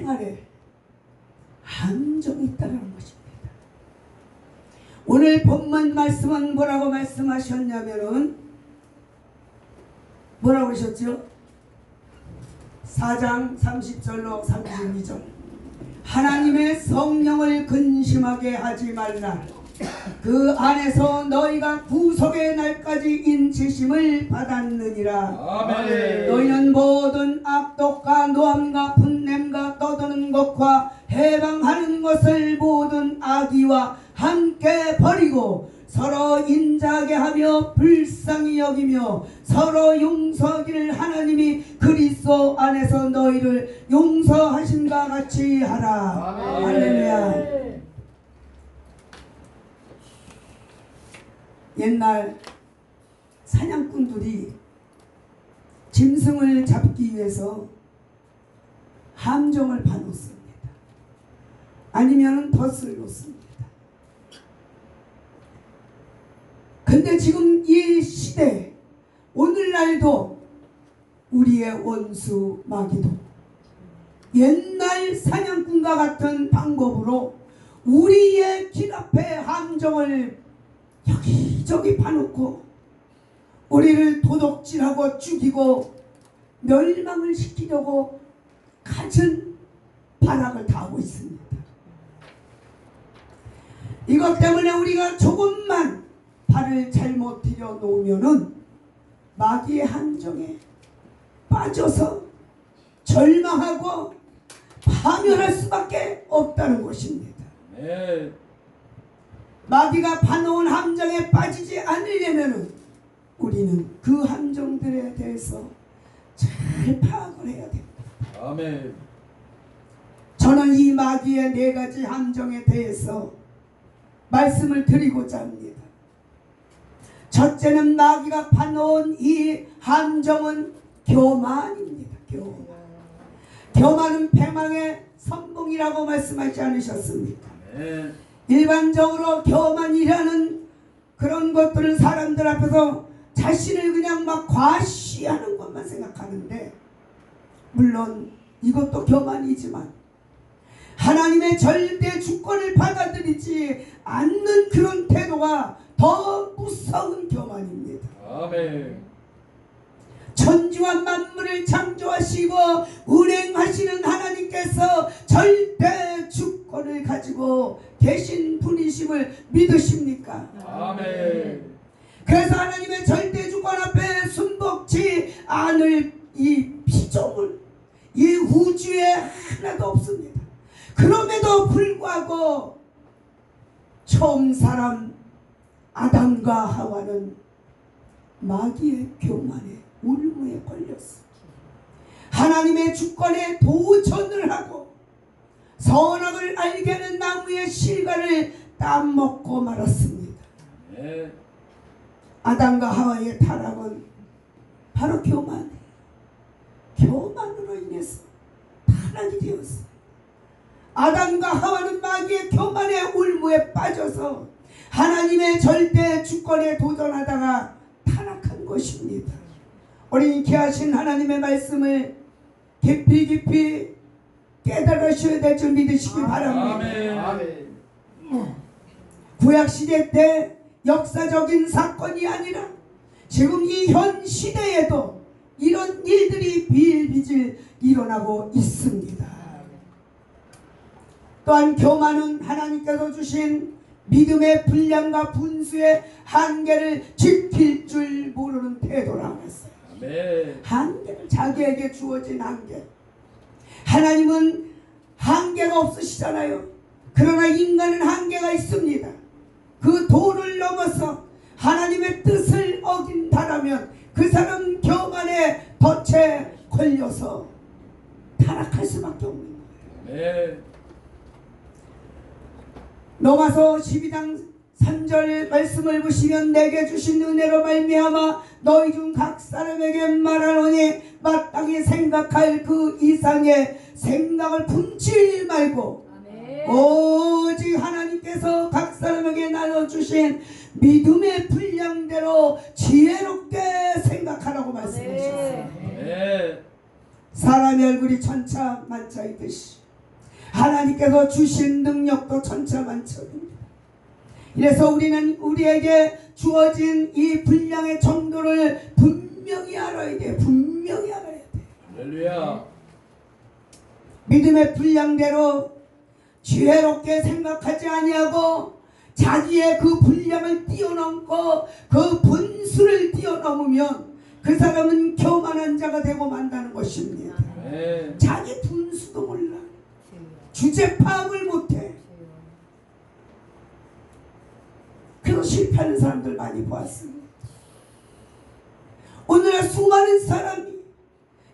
생활에 함정이 있다는 것입니다. 오늘 본문 말씀은 뭐라고 말씀하셨냐면은 뭐라고 하셨죠? 4장 30절로 32절 하나님의 성령을 근심하게 하지 말라. 그 안에서 너희가 구속의 날까지 인치심을 받았느니라. 아멘. 너희는 모든 악독과 노함과 분냄과 떠드는 것과 해방하는 것을 모든 악의와 함께 버리고 서로 인자하게 하며 불쌍히 여기며 서로 용서하기를 하나님이 그리스도 안에서 너희를 용서하신과 같이 하라. 아멘. 할렐루야. 옛날 사냥꾼들이 짐승을 잡기 위해서 함정을 파놓습니다. 아니면 덫을 놓습니다. 근데 지금 이 시대 오늘날도 우리의 원수 마귀도 옛날 사냥꾼과 같은 방법으로 우리의 길 앞에 함정을 여기저기 파놓고 우리를 도둑질하고 죽이고 멸망을 시키려고 갖은 발악을 다 하고 있습니다. 이것 때문에 우리가 조금만 발을 잘못 들여 놓으면은 마귀의 함정에 빠져서 절망하고 파멸할 수밖에 없다는 것입니다. 네. 마귀가 파놓은 함정에 빠지지 않으려면 우리는 그 함정들에 대해서 잘 파악을 해야 됩니다. 아멘. 저는 이 마귀의 4가지 함정에 대해서 말씀을 드리고자 합니다. 첫째는 마귀가 파놓은 이 함정은 교만입니다. 교만. 교만은 패망의 선봉이라고 말씀하지 않으셨습니까? 네. 일반적으로 교만이라는 그런 것들은 사람들 앞에서 자신을 그냥 막 과시하는 것만 생각하는데, 물론 이것도 교만이지만 하나님의 절대 주권을 받아들이지 않는 그런 태도가 더 무서운 교만입니다. 아멘. 천지와 만물을 창조하시고 운행하시는 하나님께서 절대 주권을 가지고 계신 분이심을 믿으십니까? 아멘. 그래서 하나님의 절대 주권 앞에 순복지 않을 이 피조물, 이 우주에 하나도 없습니다. 그럼에도 불구하고 처음 사람 아담과 하와는 마귀의 교만에 울무에 걸렸습니다. 하나님의 주권에 도전을 하고 선악을 알게 하는 나무의 실과를 따먹고 말았습니다. 네. 아담과 하와의 타락은 바로 교만이에요. 교만으로 인해서 타락이 되었어요. 아담과 하와는 마귀의 교만의 울무에 빠져서 하나님의 절대 주권에 도전하다가 타락한 것입니다. 우리 귀하신 하나님의 말씀을 깊이 깨달으셔야 될 줄 믿으시기 바랍니다. 아멘. 아멘. 구약시대 때 역사적인 사건이 아니라 지금 이 현 시대에도 이런 일들이 비일비재 일어나고 있습니다. 또한 교만은 하나님께서 주신 믿음의 분량과 분수의 한계를 지킬 줄 모르는 태도라고 했어요. 아멘. 한계를, 자기에게 주어진 한계. 하나님은 한계가 없으시잖아요. 그러나 인간은 한계가 있습니다. 그 도를 넘어서 하나님의 뜻을 어긴다라면 그 사람 교만의 덫에 걸려서 타락할 수밖에 없는 거예요. 네. 로마서 12장 3절 말씀을 보시면 내게 주신 은혜로 말미암아 너희 중 각 사람에게 말하노니 마땅히 생각할 그 이상의 생각을 품지 말고 오직 하나님께서 각 사람에게 나눠주신 믿음의 분량대로 지혜롭게 생각하라고 말씀하셨어요. 네. 사람의 얼굴이 천차만차이듯이 하나님께서 주신 능력도 천차만별입니다. 이래서 우리는 우리에게 주어진 이 분량의 정도를 분명히 알아야 돼. 분명히 알아야 돼. 할렐루야. 믿음의 분량대로 지혜롭게 생각하지 아니하고 자기의 그 분량을 뛰어넘고 그 분수를 뛰어넘으면 그 사람은 교만한 자가 되고 만다는 것입니다. 아멘. 자기 분수도 몰라. 주제 파악을 못해. 그래서 실패하는 사람들 많이 보았습니다. 오늘날 수많은 사람이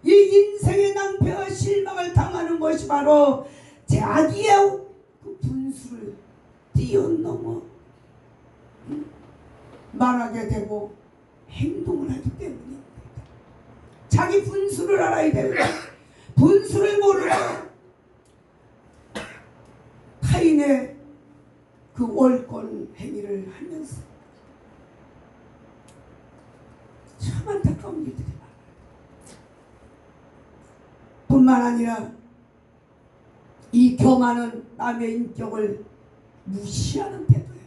이 인생의 낭패와 실망을 당하는 것이 바로 자기의 그 분수를 뛰어넘어 말하게 되고 행동을 하기 때문입니다. 자기 분수를 알아야 됩니다. 분수를 모르고 타인의 그 월권 행위를 하면서 참 안타까운 일들이 많아요. 뿐만 아니라 이 교만은 남의 인격을 무시하는 태도예요.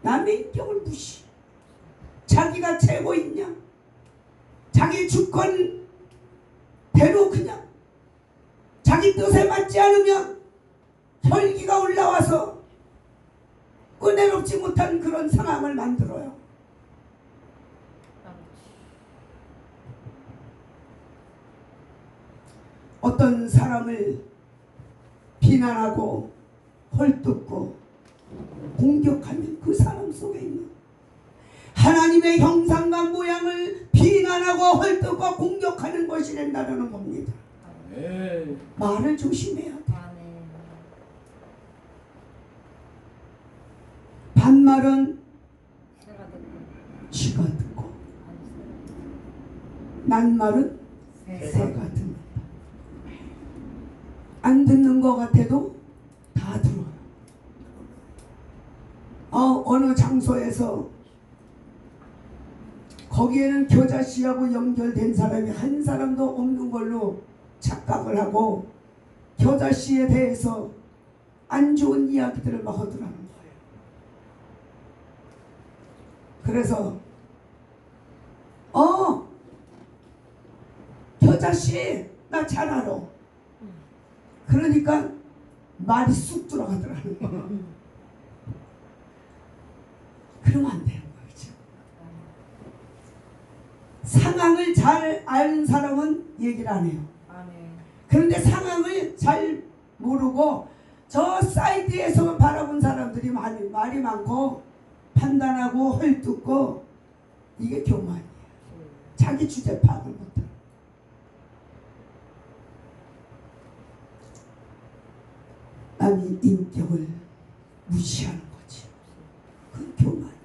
남의 인격을 무시. 자기가 최고있냐, 자기 주권 대로 그냥 자기 뜻에 맞지 않으면 혈기가 올라와서 은혜롭지 못한 그런 상황을 만들어요. 어떤 사람을 비난하고 헐뜯고 공격하면 그 사람 속에 있는 하나님의 형상과 모양을 비난하고 헐뜯고 공격하는 것이 된다는 겁니다. 아멘. 말을 조심해야 돼. 반말은 쥐가 듣고 낱말은 새가 듣는다. 안 듣는 것 같아도 다 들어요. 어느 장소에서 거기에는 겨자씨하고 연결된 사람이 한 사람도 없는 걸로 착각을 하고 겨자씨에 대해서 안 좋은 이야기들을 막 하더라는 거예요. 그래서 겨자씨 나 잘 알아. 그러니까 말이 쑥 들어가더라는 거예요. 그러면 안 되는 거죠. 상황을 잘 아는 사람은 얘기를 안 해요. 그런데 상황을 잘 모르고 저 사이드에서만 바라본 사람들이 말이 많고 판단하고 헐뜯고 이게 교만이에요. 자기 주제 파악을 못해. 남의 인격을 무시하는 거지. 그건 교만이에요.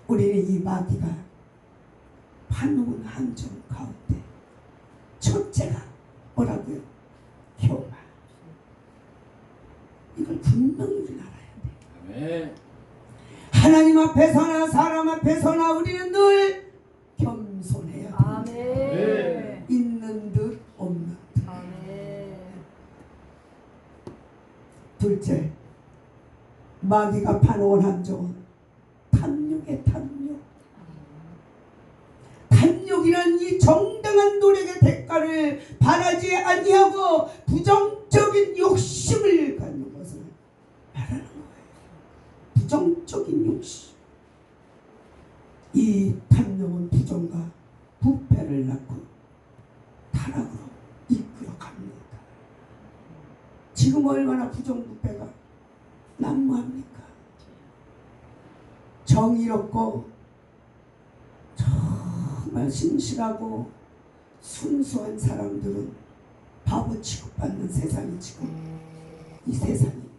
우리는 이 마귀가 파놓은 함정 가운데 첫째가 뭐라고요? 교만. 이걸 분명히 우리는 알아야 돼. 아멘. 하나님 앞에서나 사람 앞에서나 우리는 늘 겸손해야 돼. 아멘. 있는 듯 없는 듯. 둘째, 마귀가 파놓은 함정은 탐욕의 탐욕. 탐욕이란 이 정당한 노력의 대가를 바라지 아니하고 부정적인 욕심을 갖는 것을 말하는 거예요. 부정적인 욕심. 이 탐욕은 부정과 부패를 낳고 타락으로 이끌어갑니다. 지금 얼마나 부정부패가 난무합니까? 정의롭고 정말 신실하고 순수한 사람들은 바보 취급받는 세상이 지금 이 세상입니다.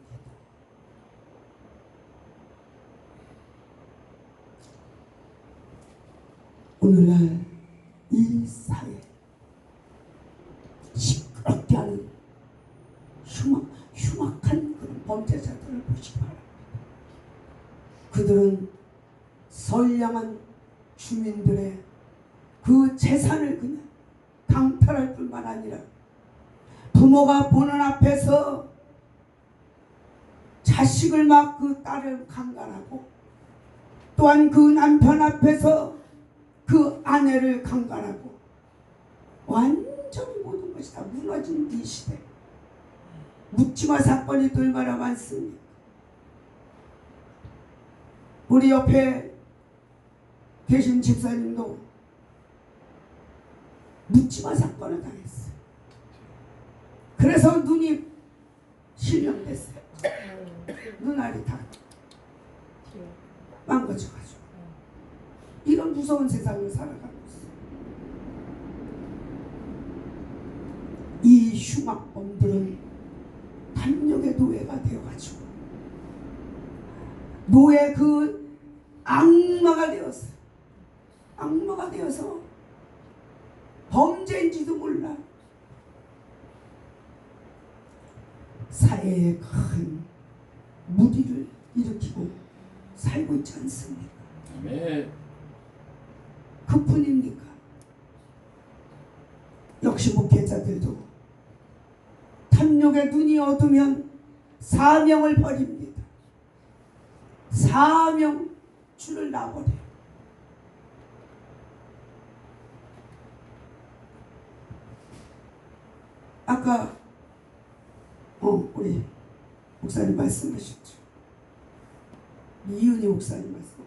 오늘날 이 사회 시끄럽게 하는 흉악한 그런 범죄자들을 보시기 바랍니다. 그들은 선량한 주민들의 그 재산을 그냥 강탈할 뿐만 아니라 부모가 보는 앞에서 자식을 막 그 딸을 강간하고, 또한 그 남편 앞에서 그 아내를 강간하고, 완전히 모든 것이 다 무너진 이 시대. 묻지마 사건이 얼마나 많습니까? 우리 옆에 계신 집사님도 묻지마 사건을 당했어요. 그래서 눈이 실명됐어요. 눈알이 다 망가져가지고 이런 무서운 세상을 살아가고 있어요. 이 흉악범들은 탐욕의 노예가 되어가지고 노예 그 악마가 되었어요. 악마가 되어서 범죄인지도 몰라 사회에 큰 무리를 일으키고 살고 있지 않습니까? 아멘. 그뿐입니까? 역시 목회자들도 탐욕의 눈이 어두면 사명을 버립니다. 사명 줄을 놔버려요. 아까 우리 목사님 말씀하셨죠. 이은희 목사님 말씀하셨죠.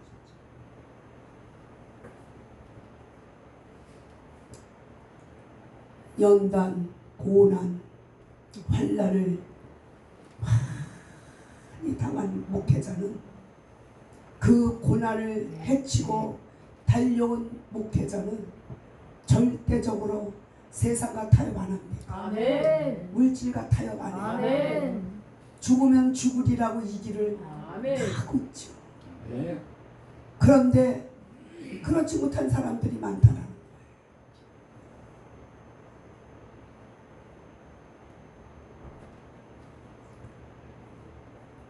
연단, 고난, 환난을 많이 당한 목회자는 그 고난을 헤치고 달려온 목회자는 절대적으로 세상과 타협 안 합니다. 아멘. 물질과 타협 안 해요. 아멘. 죽으면 죽으리라고 이 길을 아멘. 하고 있죠. 네. 그런데 그렇지 못한 사람들이 많다라는 거예요.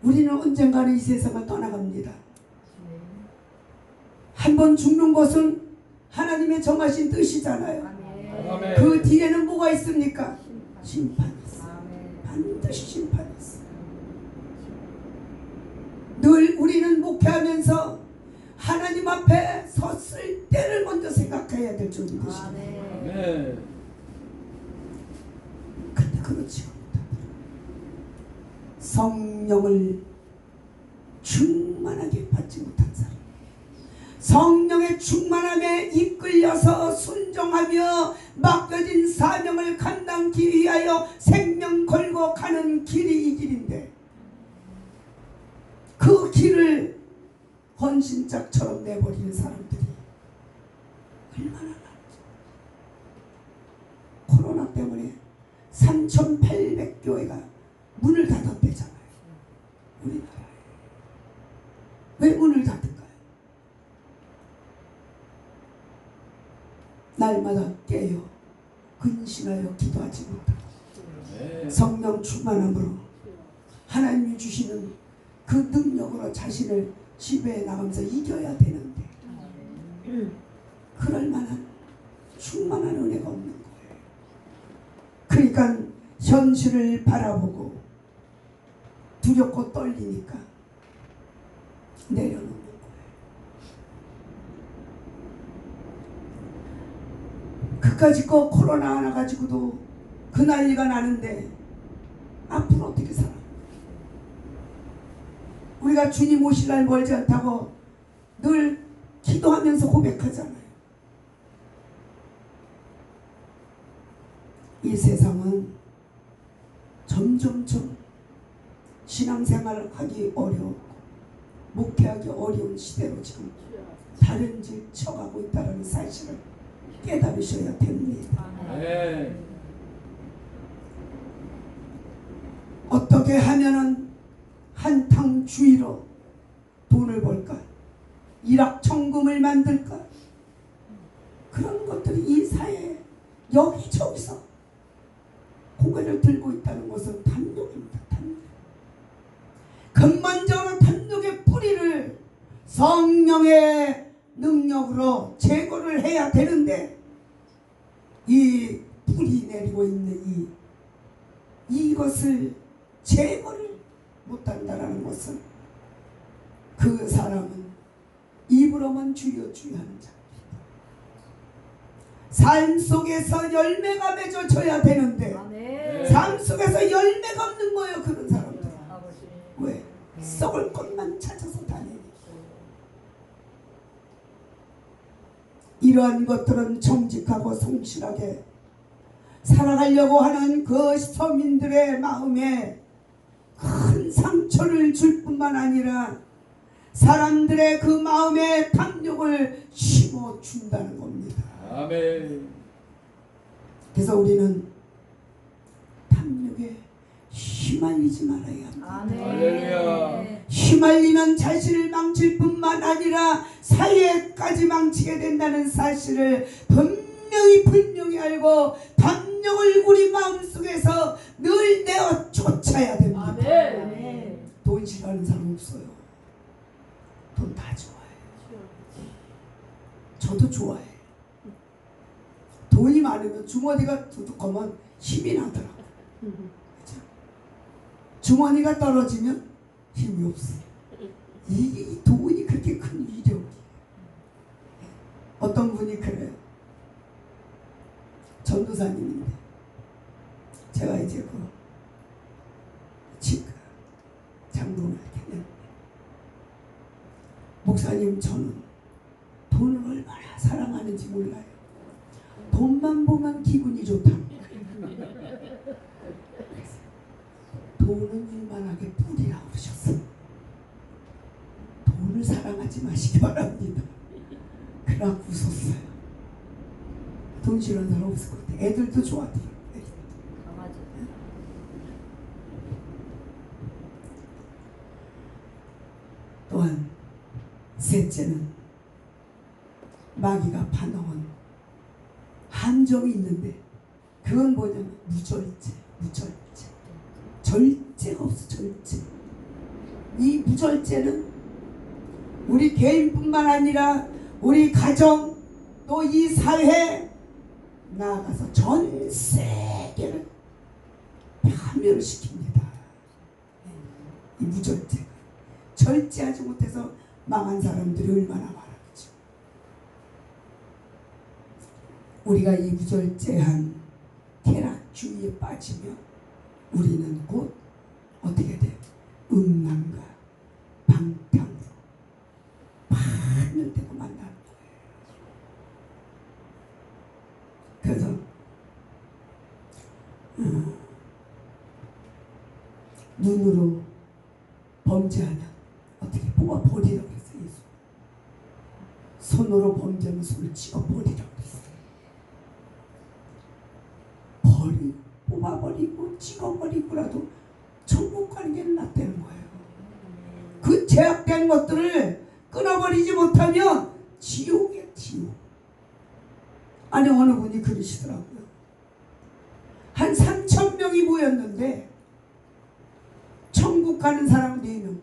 우리는 언젠가는 이 세상을 떠나갑니다. 한 번 죽는 것은 하나님의 정하신 뜻이잖아요. 아멘. 그 뒤에는 뭐가 있습니까? 심판이 있어요. 아멘. 반드시 심판이 있어요. 늘 우리는 목회하면서 하나님 앞에 섰을 때를 먼저 생각해야 될 줄 믿으십니다. 아멘. 아멘. 근데 그렇지 못하더라. 성령을 충만하게 받지 못한 사람, 성령의 충만함에 이끌려서 순종하며 맡겨진 사명을 감당하기 위하여 생명 걸고 가는 길이 이 길인데, 그 길을 헌신짝처럼 내버리는 사람들이 얼마나 많지. 코로나 때문에 3,800교회가 문을 닫았대잖아요. 우리나라에. 왜 문을 닫을까요? 날마다 깨어 근신하여 기도하지 못하고 네. 성령 충만함으로 하나님이 주시는 그 능력으로 자신을 지배해 나가면서 이겨야 되는데 그럴 만한 충만한 은혜가 없는 거예요. 그러니까 현실을 바라보고 두렵고 떨리니까 내려놓는 거예요. 그까짓 거 코로나 하나 가지고도 그 난리가 나는데 앞으로 어떻게 살아? 우리가 주님 오실 날 멀지 않다고 늘 기도하면서 고백하잖아요. 이 세상은 점점점 신앙생활을 하기 어려웠고 목회하기 어려운 시대로 지금 다른 길 쳐가고 있다는 사실을 깨달으셔야 됩니다. 아멘. 어떻게 하면은 한탕 주의로 돈을 벌까? 일확천금을 만들까? 그런 것들이 이 사회에 여기저기서 고개를 들고 있다는 것은 탐욕입니다. 탐욕. 근본적으로 탐욕의 뿌리를 성령의 능력으로 제거를 해야 되는데 이 뿌리 내리고 있는 이 이것을 제거를 못한다라는 것은 그 사람은 입으로만 주여 주여 하는 자. 삶 속에서 열매가 맺어져야 되는데 아멘. 삶 속에서 열매가 없는 거예요. 그런 사람들. 아버지. 왜? 썩을 것만 찾아서 다니니. 이러한 것들은 정직하고 성실하게 살아가려고 하는 그 서민들의 마음에 큰 상처를 줄 뿐만 아니라 사람들의 그 마음에 탐욕을 심어준다는 겁니다. 아멘. 그래서 우리는 탐욕에 휘말리지 말아야 합니다. 아멘. 할렐루야. 휘말리면 자신을 망칠 뿐만 아니라 사회까지 망치게 된다는 사실을 분명히 알고 탐욕을 우리 마음속에서 늘 내어 쫓아야 됩니다. 아멘. 돈 싫어하는 사람 없어요. 돈 다 좋아해요. 저도 좋아해요. 돈이 많으면 주머니가 두둑하면 힘이 나더라고요. 그렇죠? 주머니가 떨어지면 힘이 없어요. 이 돈이 그렇게 큰 위력이에요. 어떤 분이 그래요. 전도사님인데 제가 이제 그 치과 장롱을 이렇게 냈는데 목사님 저는 돈을 얼마나 사랑하는지 몰라요. 돈만 보면 기분이 좋답니다. 돈은 일만하게 뿌리라고 그러셨어요. 돈을 사랑하지 마시기 바랍니다. 그러고 웃었어요. 돈 싫어하는 사람 없을 것 같아요. 애들도 좋아하더라고요. 강아지. 또한 셋째는 마귀가 파놓은 함정이 있는데 그건 뭐냐면 무절제. 절제가 없어. 절제. 이 무절제는 우리 개인뿐만 아니라 우리 가정 또 이 사회 나아가서 전 세계를 파멸시킵니다. 이 무절제가 절제하지 못해서 망한 사람들이 얼마나 많았죠. 우리가 이 무절제한 쾌락주의에 빠지면 우리는 곧 어떻게 돼요? 음란과 방탕으로 파멸되고 만나는 거예요. 그래서 눈으로 범죄하면 어떻게 뽑아버리라고 그랬어요. 예수. 손으로 범죄하면 손을 찍어버리라고 그랬어요. 뽑아버리고 찍어버리고라도 천국 가는 게 낫다는 거예요. 그 제약된 것들을 끊어버리지 못하면 지옥이에요. 지옥. 아니 어느 분이 그러시더라고요. 한 3,000명이 모였는데 천국 가는 사람 4명뿐이래.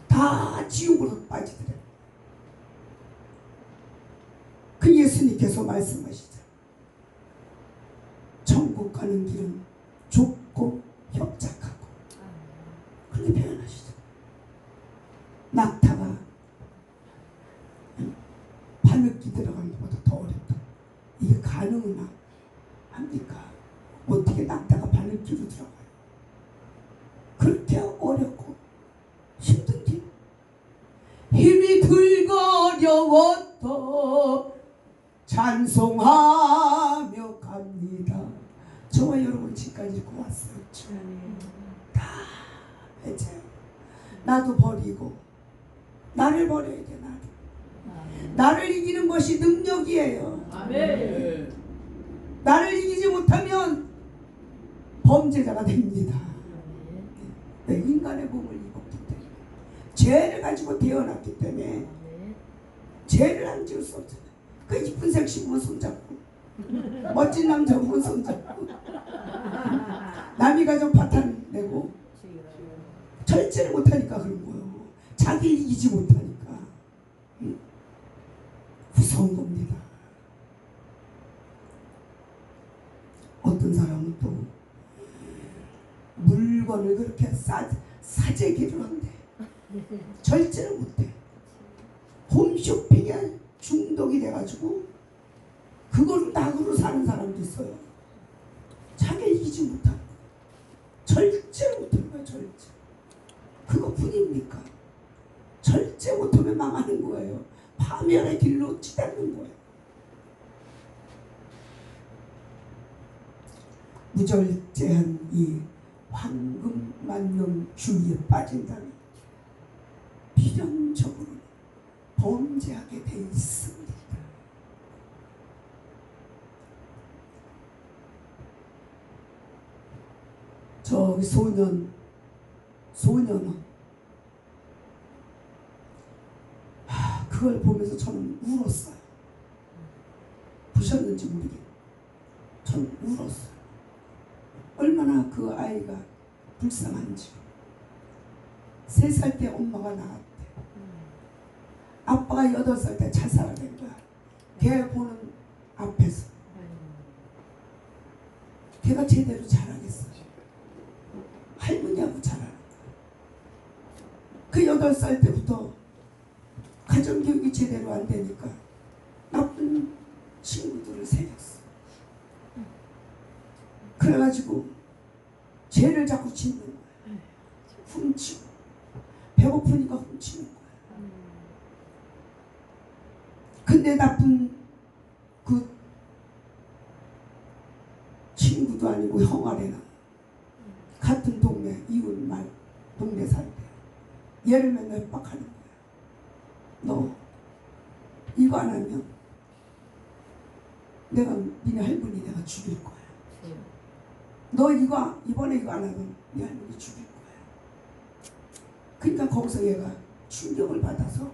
다 지옥으로 빠지더래. 그 예수님께서 말씀하시죠. 천국 가는 길은 좁고 협착하고 그렇게 표현하시죠. 낙타가 바늘기 들어가는 것보다 더 어렵다. 이게 가능은 합니까? 어떻게 낙타가 바늘기로 들어가요? 그렇게 어렵고 힘든 길. 힘이 들고 어려워도 찬송하며 갑니다. 저와 여러분 지금까지 읽고 왔어요. 다 해줘요. 나도 버리고 나를 버려야 돼. 나를 이기는 것이 능력이에요. 아멘. 나를 이기지 못하면 범죄자가 됩니다. 네, 인간의 몸을 입었기 때문에 죄를 가지고 태어났기 때문에 죄를 안 지을 수 없잖아요. 그 이쁜 섹시 보면 손잡고 멋진 남자 보면 손잡고 남이 가정 파탄 내고 절제를 못하니까 그런 거예요. 자기 이기지 못하니까. 무서운 겁니다. 어떤 사람은 또 이렇게 사재기를 한대. 절제를 못해. 홈쇼핑에 중독이 돼가지고 그걸 낙으로 사는 사람도 있어요. 자기 이기지 못하는 거야. 절제를 못하는 거야. 절제. 그것뿐입니까? 절제 못하면 망하는 거예요. 파멸의 길로 치닫는 거예요. 무절제한 이 황금만명주의에 빠진다면 필연적으로 범죄하게 돼 있습니다. 저 소년은 그걸 보면서 저는 울었어요. 보셨는지 모르겠어요. 저는 울었어요. 얼마나 그 아이가 불쌍한지. 3살 때 엄마가 나갔대. 아빠가 8살 때 자살을 한 거야. 걔 보는 앞에서. 걔가 제대로 자라겠어. 할머니하고 자라는 거야. 그 8살 때부터 가정교육이 제대로 안 되니까 나쁜 친구들을 새겼어. 그래가지고 죄를 자꾸 짓는 거야. 훔치고 배고프니까 훔치는 거야. 근데 나쁜 그 친구도 아니고 형아래나 같은 동네 이웃 말 동네 살 때 얘를 맨날 협박하는 거야. 너 이거 안 하면 내가 니네 할머니 내가 죽일 거야. 너 이번에 이거 안 하면 네 할머니 죽일 거야. 그러니까 거기서 얘가 충격을 받아서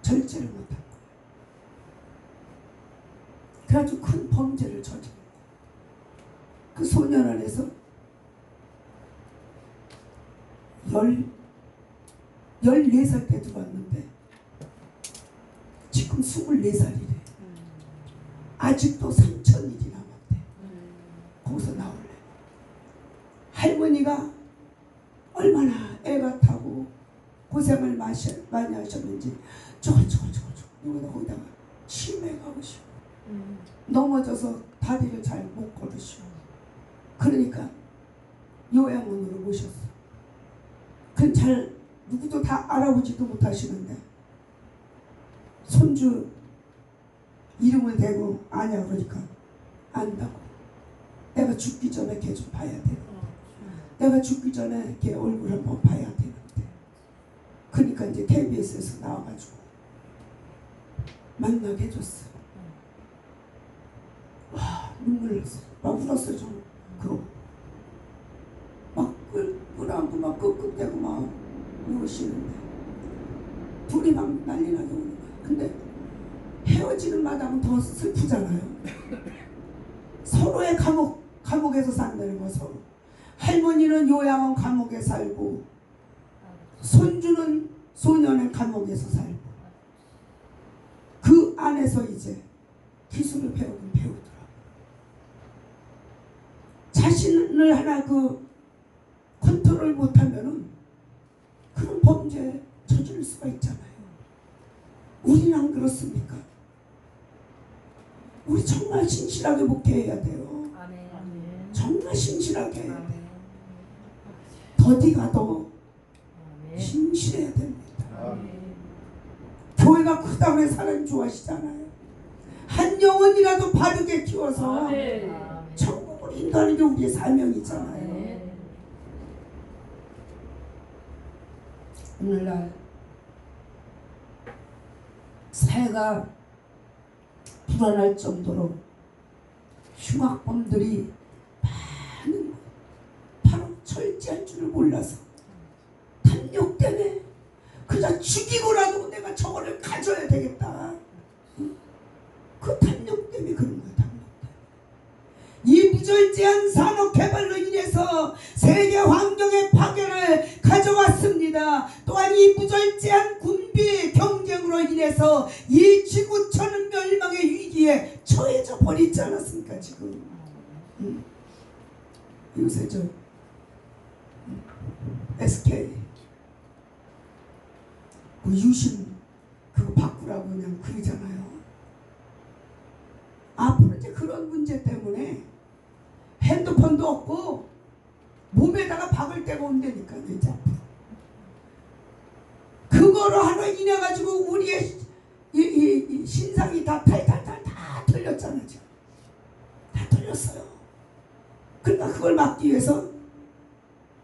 절제를 못한 거야. 그래가지고 큰 범죄를 저지른 거야. 그 소년 안에서 14살 때 들어왔는데 지금 24살이래. 아직도 3,000일이 남았대. 거기서 나올래. 할머니가 얼마나 애가 타고 고생을 많이 하셨는지 저거 거기다가 치매 가보시오. 넘어져서 다리를 잘 못 걸으시오. 그러니까 요양원으로 모셨어. 그건 잘 누구도 다 알아보지도 못하시는데 손주 이름을 대고 아냐 그러니까 안다고. 내가 죽기 전에 걔 좀 봐야 돼. 내가 죽기 전에 걔 얼굴 한번 봐야 되는데. 그러니까 이제 KBS에서 나와가지고 만나게 해줬어. 와, 눈물 났어. 막 울었어요. 저는 그거 막 끌어안고 막 끄끄대고 막 울으시는데 둘이 막 난리 나게 우는 거야. 근데 헤어지는 마당은 더 슬프잖아요. 서로의 감옥에서 산다는 거. 서로 할머니는 요양원 감옥에 살고 손주는 소년의 감옥에서 살고 그 안에서 이제 기술을 배우긴 배우더라고. 자신을 하나 컨트롤 못하면은 그런 범죄에 저지를 수가 있잖아요. 우리는 안 그렇습니까? 우리 정말 신실하게 목회해야 돼요. 아멘. 정말 신실하게. 아멘. 더디가 더 아멘. 신실해야 됩니다. 아멘. 교회가 크다고 해서 하나님 좋아하시잖아요. 한 영혼이라도 바르게 키워서 아멘. 천국을 인도하는 게 우리의 사명이잖아요. 아멘. 오늘날 사회가 불안할 정도로 흉악범들이 많은 거예요. 바로 절제할 줄을 몰라서 탐욕 때문에 그저 죽이고라도 내가 저거를 가져야 되겠다. 그 탐욕 때문에 그런 거예요. 탐욕 때문에. 이 무절제한 산업개발로 인해서 세계 환경의 파괴를 가져왔습니다. 또한 이 무절제한 군비 경쟁으로 인해서 이 지구촌은 멸망의 위기에 처해져 버리지 않았습니까 지금. 요새 SK 그 유심 그거 바꾸라고 그냥 그러잖아요. 앞으로 이제 그런 문제 때문에 핸드폰도 없고 몸에다가 박을 데가 온다니까 이제 앞으로. 그거로 하나 인해 가지고 우리의 이 신상이 다 탈탈탈 다 틀렸잖아요. 지금. 다 틀렸어요. 그러니까 그걸 막기 위해서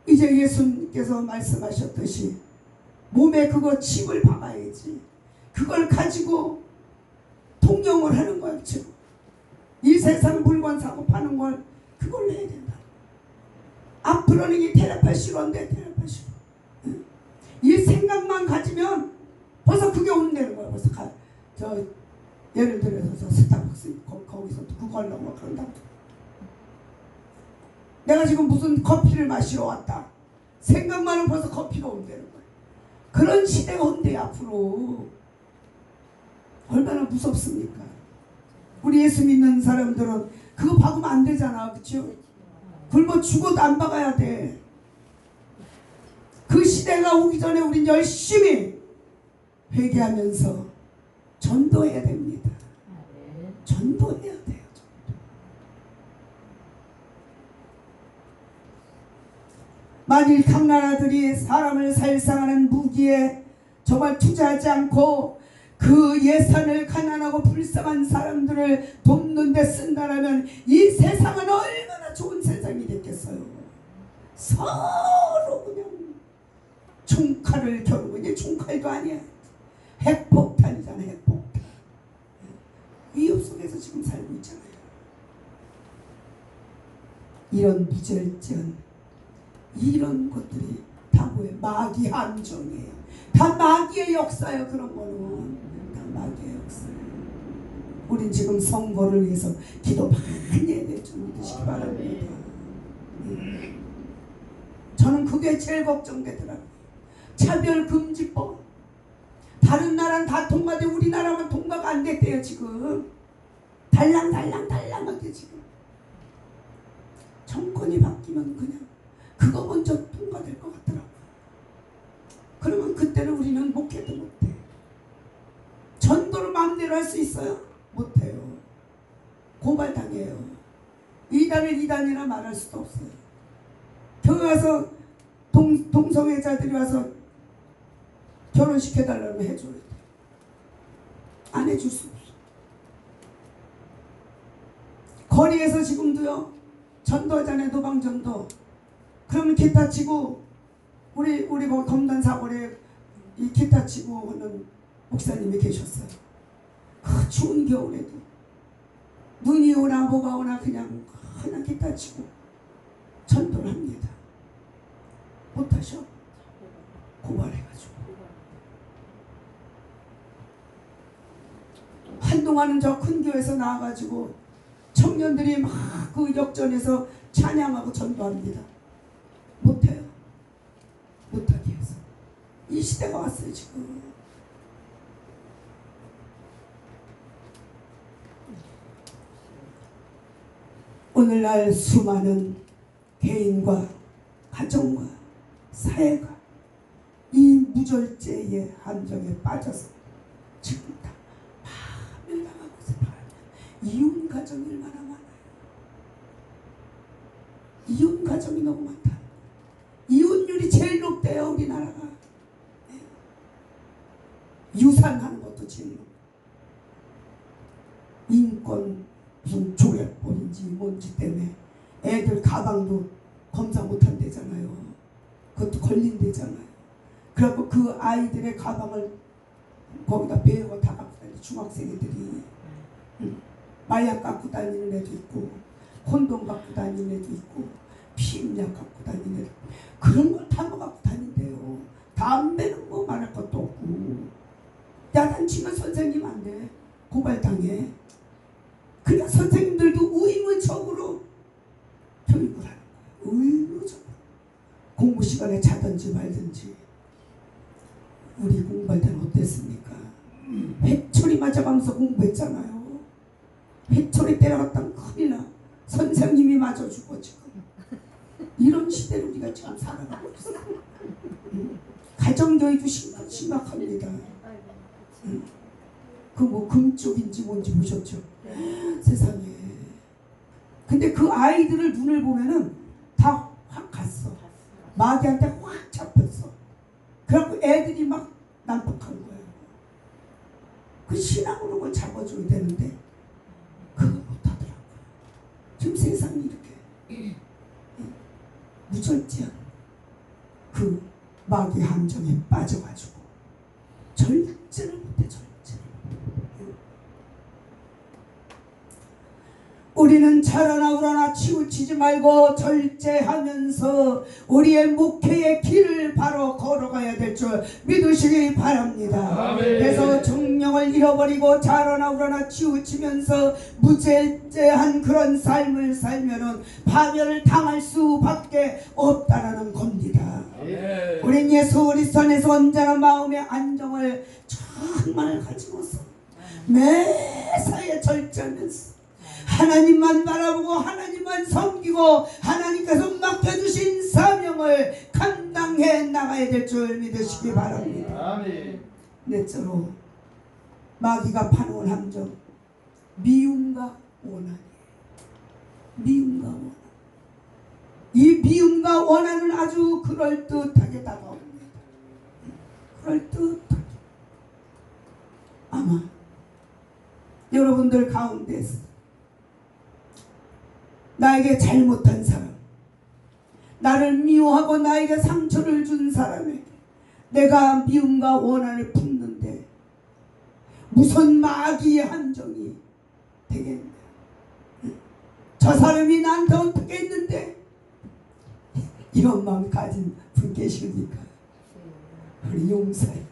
이제 예수님께서 말씀하셨듯이 몸에 그거 칩을 박아야지. 그걸 가지고 통용을 하는 거예요. 지금 이 세상 물건 사고 파는 걸 그걸로 해야 된다. 앞으로는 이 텔레파시로 한대. 텔레파시로. 이 생각만 가지면 벌써 그게 온다는 거야. 벌써 예를 들어서 저 스타벅스 거기서 그거 하려고 그런다고. 내가 지금 무슨 커피를 마시러 왔다. 생각만은 벌써 커피가 온다는 거야. 그런 시대가 온대 앞으로. 얼마나 무섭습니까? 우리 예수 믿는 사람들은 그거 박으면 안 되잖아. 그렇죠? 굶어 죽어도 안 박아야 돼. 그 시대가 오기 전에 우린 열심히 회개하면서 전도해야 됩니다. 전도해야 돼요. 만일 강나라들이 사람을 살상하는 무기에 정말 투자하지 않고 그 예산을 가난하고 불쌍한 사람들을 돕는 데 쓴다라면 이 세상은 얼마나 좋은 세상이 됐겠어요. 서로 그냥 총칼을 겨루고, 이제 총칼도 아니야. 핵폭탄이잖아. 핵폭탄. 위협 속에서 지금 살고 있잖아요. 이런 무절전, 이런 것들이 다 뭐예요? 마귀 함정이에요. 다 마귀의 역사예요. 그런 거는 다 마귀의 역사예요. 우린 지금 선거를 위해서 기도 많이 해야 될 줄 믿으시기 바랍니다. 저는 그게 제일 걱정되더라고요. 차별금지법. 다른 나라는 다 통과돼 우리나라만 통과가 안 됐대요. 지금 달랑하게 지금. 정권이 바뀌면 그냥 그거 먼저 통과될 것 같더라고요. 그러면 그때는 우리는 목회도 못해. 전도를 마음대로 할 수 있어요? 못해요. 고발당해요. 이단을 이단이라 말할 수도 없어요. 교회 와서 동성애자들이 와서 결혼시켜달라고 해줘야 돼. 안 해줄 수 없어. 거리에서 지금도요, 전도하잖아요. 노방전도. 그러면 기타 치고 우리 거기 검단 사거리에 이 기타 치고 하는 목사님이 계셨어요. 그 추운 겨울에도 눈이 오나 뭐가 오나 그냥 기타 치고 전도를 합니다. 못하셔? 고발해가지고. 한동안은 저 큰 교회에서 나와가지고 청년들이 막 그 역전에서 찬양하고 전도합니다. 못해요. 못하게 해서. 이 시대가 왔어요 지금. 오늘날 수많은 개인과 가정과 사회가 이 무절제의 함정에 빠져서 지금 다 파멸당하고 있어요. 이혼 가정이 얼마나 많아요. 이혼 가정이 너무 많다. 이혼율이 제일 높대요 우리나라가. 유산하는 것도 제일 높고. 인권 무슨 조례법인지 뭔지 때문에 애들 가방도 검사 못한대잖아요. 그것도 걸린대잖아요. 그래갖고 그 아이들의 가방을 거기다 배우고 다 갖고 다니는 중학생애들이 마약 갖고 다니는 애도 있고 콘돔 갖고 다니는 애도 있고 피임약 갖고 다니는 애도 있고 그런 걸 다 갖고 다닌대요. 담배는 뭐 말할 것도 없고 야단치면 선생님 안 돼. 고발당해. 그러니까 선생님들도 의무적으로 교육을 하는 거예요. 의무적으로. 공부 시간에 자든지 말든지. 우리 공부할 때는 어땠습니까? 회초리 맞아가면서 공부했잖아요. 회초리 때려갔다면 큰일 나. 선생님이 맞아 죽어 지금. 이런 시대를 우리가 지금 살아가고 있어. 가정교육도 심각합니다. 그 뭐 금쪽인지 뭔지 보셨죠? 세상에. 근데 그 아이들을 눈을 보면은 다 확 갔어. 마귀한테 확 잡혔어. 그래갖고 애들이 막 난폭한 거야. 그 신앙으로 그걸 잡아줘야 되는데 그걸 못하더라고요. 지금 세상이 이렇게 무절제한 그 마귀 함정에 빠져가지고 절제를 못해. 절제. 우리는 차려나 우러나 치우치지 말고 절제하면서 우리의 목회의 길을 바로 걸어가야 될 줄 믿으시기 바랍니다. 아멘. 그래서 정령을 잃어버리고 차려나 우러나 치우치면서 무절제한 그런 삶을 살면은 파멸을 당할 수밖에 없다라는 겁니다. 예. 우린 예수 그리스도 안에서 언제나 마음의 안정을 정말 가지고서 매사에 절제하면서 하나님만 바라보고 하나님만 섬기고 하나님께서 맡겨주신 사명을 감당해 나가야 될 줄 믿으시기 바랍니다. 아멘. 넷째로 마귀가 파놓은 함정, 미움과 원한이에요. 미움과 원한. 이 미움과 원한은 아주 그럴듯하게 다가옵니다. 그럴듯하게. 아마 여러분들 가운데서 나에게 잘못한 사람, 나를 미워하고 나에게 상처를 준 사람에게 내가 미움과 원한을 품는데 무슨 마귀의 함정이 되겠냐. 저 사람이 나한테 어떻게 했는데 이런 마음 가진 분 계십니까? 우리 용서해.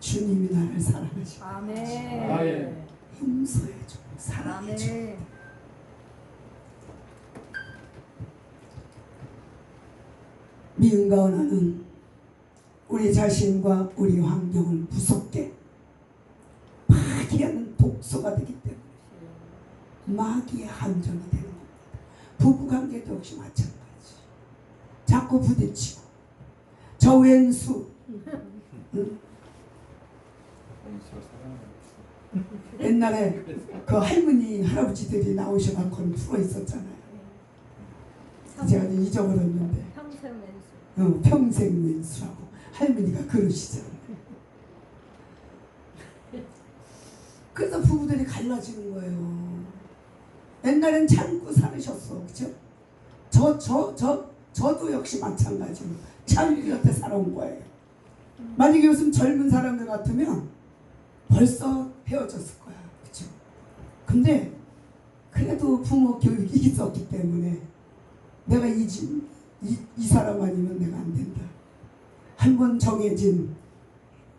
주님이 나를 사랑하시고 아멘. 아멘. 용서해줘. 사랑해줘. 아멘. 미움과 원한은 우리 자신과 우리 환경을 무섭게 파괴하는 독소가 되기 때문에 마귀의 함정이 되는 겁니다. 부부관계도 역시 마찬가지. 자꾸 부딪히고 저 왼수 옛날에 그 할머니 할아버지들이 나오셔갖고 풀어 있었잖아요. 제가 잊어버렸는데 평생 왼수. 평생 왼수라고 할머니가 그러시잖아요. 그래서 부부들이 갈라지는 거예요. 옛날엔 참고 살으셨어, 그죠? 저도 역시 마찬가지로 참고 옆에 살아온 거예요. 만약에 요즘 젊은 사람들 같으면 벌써 헤어졌을 거야, 그죠? 근데 그래도 부모 교육이 있었기 때문에 내가 이 사람 아니면 내가 안 된다. 한 번 정해진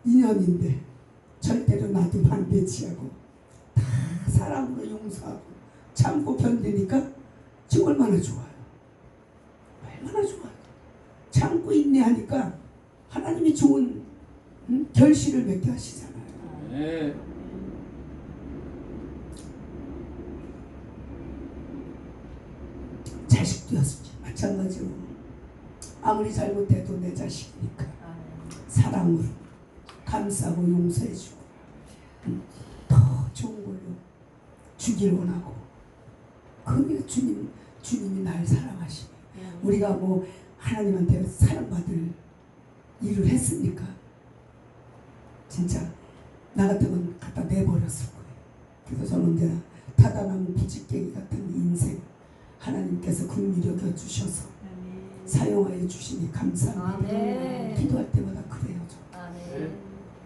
인연인데 절대로 나도 반대치하고 다 사랑으로 용서하고 참고 견디니까 지금 얼마나 좋아요. 얼마나 좋아요. 참고 인내하니까 하나님이 좋은 결실을 맺게 하시잖아요. 예. 자식도 마찬가지로 아무리 잘못해도 내 자식이니까 사랑으로 감싸고 용서해주고 더 좋은 걸로 주길 원하고 그게 주님이 날 사랑하시니 우리가 뭐 하나님한테 사랑받을 일을 했습니까? 진짜 나 같으면 갖다 내버렸을 거예요. 그래서 저는 언제나 타다나무 부지깽이 같은 인생 하나님께서 긍휼히 여겨 주셔서 사용하여 주시니 감사합니다. 아멘. 기도할 때마다 그래요. 저. 아멘.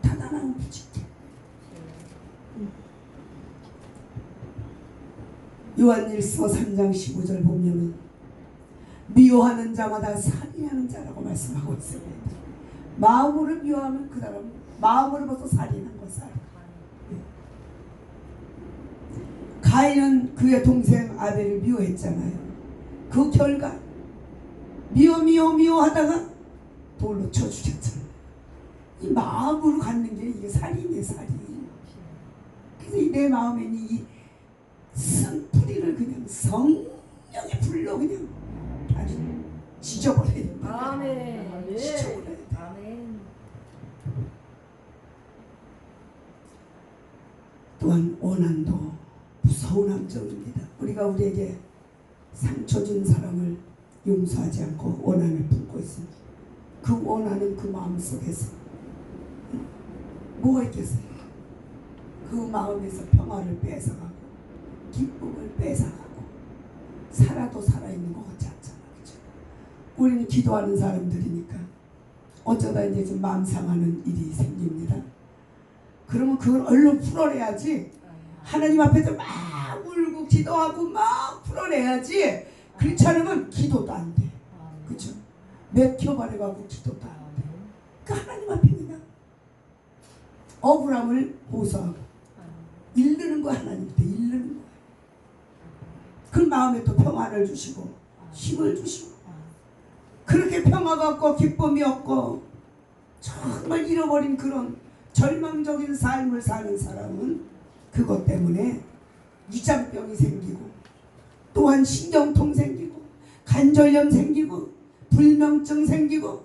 타다나무 부지깽이. 요한일서 3장 15절 보면은 미워하는 자마다 살인하는 자라고 말씀하고 있습니다. 마음으로 미워하면 그 사람 마음으로부터 살인한 거 살인. 가인은 그의 동생 아벨을 미워했잖아요. 그 결과 미워하다가 돌로 쳐 죽였잖아요. 이 마음으로 갖는 게 이게 살인이에요, 살인. 그래서 내 마음에는 이 쓴뿌리를 그냥 성령의 불로 그냥 다 아주 지져버려야 된다. 아멘. 지져버려야 돼. 아멘. 또한 원한도 무서운 함정입니다. 우리가 우리에게 상처 준 사람을 용서하지 않고 원한을 품고 있습니다. 그 원한은 그 마음속에서 뭐가 있겠어요? 그 마음에서 평화를 뺏어가고 기쁨을 뺏어가고 살아도 살아있는 것 같지 않잖아. 그렇죠? 우리는 기도하는 사람들이니까 어쩌다 이제 좀 마음 상하는 일이 생깁니다. 그러면 그걸 얼른 풀어내야지. 하나님 앞에서 막 울고 기도하고 막 풀어내야지. 그렇지 않으면 기도도 안 돼. 그렇죠? 맥혀버려가고 기도도 안 돼. 그러니까 하나님 앞에 그냥 억울함을 호소하고 일르는 거 하나님한테 일르는 거예요. 그 마음에 또 평안을 주시고 힘을 주시고 그렇게 평화가 없고 기쁨이 없고 정말 잃어버린 그런 절망적인 삶을 사는 사람은 그것 때문에 위장병이 생기고 또한 신경통 생기고 관절염 생기고 불면증 생기고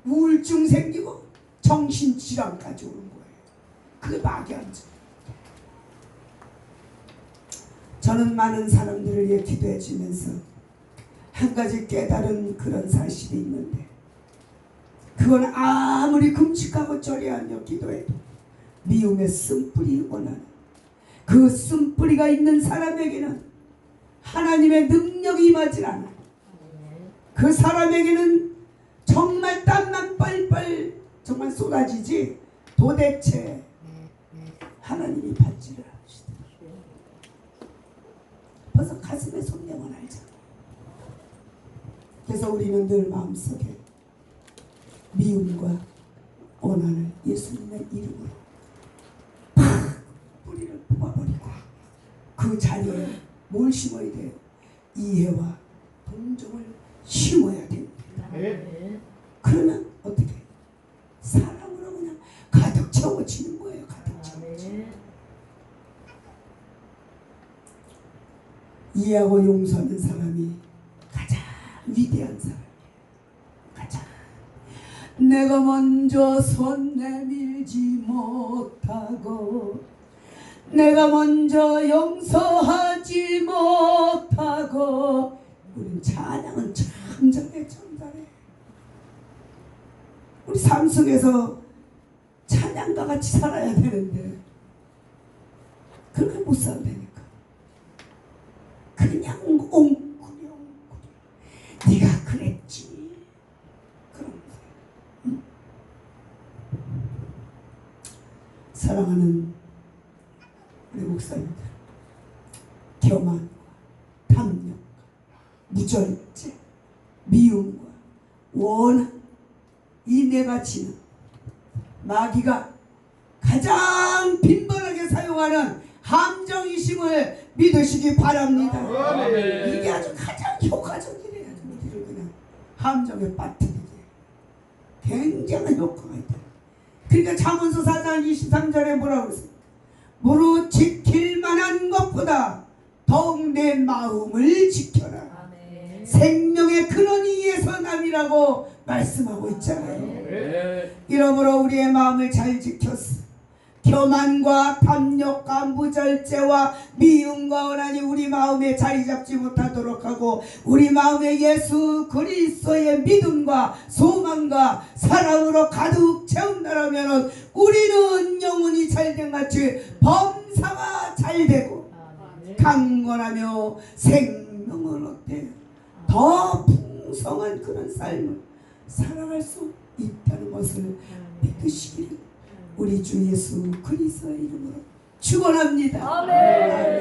우울증 생기고 정신질환까지 오는 거예요. 그게 막연증. 저는 많은 사람들을 위해 기도해 주면서 한 가지 깨달은 그런 사실이 있는데 그건 아무리 금식하고 절여하며 기도해도 미움의 쓴뿌리 원하는 그 쓴뿌리가 있는 사람에게는 하나님의 능력이 임하지 않아요. 그 사람에게는 정말 땀만 뻘뻘 정말 쏟아지지 도대체 하나님이 받지를 않으시더라고요. 벌써 가슴에 손대면 알잖아요. 그래서 우리는 늘 마음속에 미움과 원한을 예수님의 이름으로 팍 뿌리를 뽑아버리고 그 자리에 뭘 심어야 돼요? 이해와 동정을 심어야 됩니다. 그러면 어떻게? 사랑으로 그냥 가득 채워지는 거예요. 가득 채워지는. 이해하고 용서하는 사람이 가장 위대한 사람이에요. 가장. 내가 먼저 손 내밀지 못하고 내가 먼저 용서하지 못하고 우린 찬양은 참 잘해 참 잘해. 우리 삶 속에서 찬양과 같이 살아야 되는데 그렇게 못 산다니까. 그냥 옹구리 네가 그랬지. 그런 거예요. 응? 사랑하는 우리 목사님들, 교만과 탐욕과 무절제, 미움과 원한 이 네 가지는 마귀가 가장 빈번하게 사용하는 함정이심을 믿으시기 바랍니다. 아멘. 이게 아주 가장 효과적이래요. 우리를 그냥 함정에 빠뜨리게 굉장한 효과가 있다. 그러니까 잠언서 4장 23절에 뭐라고 그랬어요? 무릇 지킬 만한 것보다 더욱 내 마음을 지켜라. 아멘. 생명의 근원이 이에서 남이라고 말씀하고 있잖아요. 네. 이러므로 우리의 마음을 잘 지켰어. 교만과 탐욕과 무절제와 미움과 원한이 우리 마음에 자리 잡지 못하도록 하고 우리 마음에 예수 그리스도의 믿음과 소망과 사랑으로 가득 채운다라면 우리는 영혼이 잘된 같이 범사가 잘되고 강건하며 생명을 얻되 더 풍성한 그런 삶을 살아갈 수 있다는 것을 믿으시기를 우리 주 예수 그리스도의 이름으로 축원합니다. 아멘.